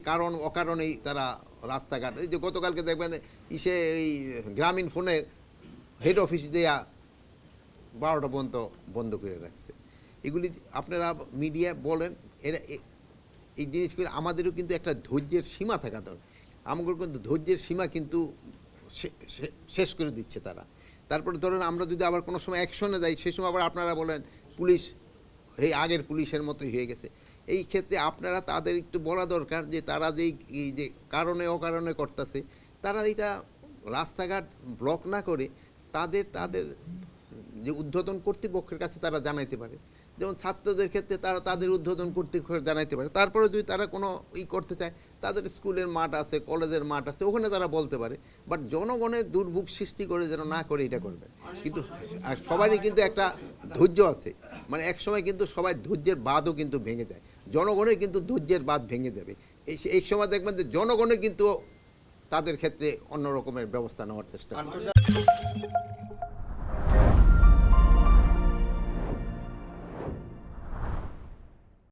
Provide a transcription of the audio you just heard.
কারণ অকারণেই তারা রাস্তাঘাট, এই যে গতকালকে দেখবেন এই গ্রামীণ ফোনের হেড অফিস দেয়া 12টা পর্যন্ত বন্ধ করে রাখছে। এগুলি আপনারা মিডিয়া বলেন, এরা এই জিনিসগুলো আমাদেরও কিন্তু একটা ধৈর্যের সীমা থাকা দরকার। আমাদের কিন্তু ধৈর্যের সীমা কিন্তু শেষ করে দিচ্ছে তারা। তারপরে ধরেন আমরা যদি আবার কোনো সময় অ্যাকশনে যাই, সেই সময় আবার আপনারা বলেন পুলিশ এই আগের পুলিশের মতোই হয়ে গেছে। এই ক্ষেত্রে আপনারা তাদের একটু বলা দরকার যে তারা যেই এই যে কারণে অকারণে করতেছে, তারা এটা রাস্তাঘাট ব্লক না করে তাদের যে ঊর্ধ্বতন কর্তৃপক্ষের কাছে তারা জানাইতে পারে। যেমন ছাত্রদের ক্ষেত্রে তারা তাদের ঊর্ধ্বতন কর্তৃপক্ষ জানাইতে পারে। তারপরে যদি তারা কোনো করতে চায়, তাদের স্কুলের মাঠ আছে, কলেজের মাঠ আছে, ওখানে তারা বলতে পারে। বাট জনগণের দুর্ভোগ সৃষ্টি করে যেন না করে এটা করবে। কিন্তু সবারই কিন্তু একটা ধৈর্য আছে, মানে এক সময় কিন্তু সবাই ধৈর্যের বাঁধও কিন্তু ভেঙে যায়। জনগণের কিন্তু ধৈর্যের বাঁধ ভেঙে যাবে। এই সময় দেখবেন যে জনগণের কিন্তু তাদের ক্ষেত্রে অন্য রকমের ব্যবস্থা নেওয়ার চেষ্টা করে।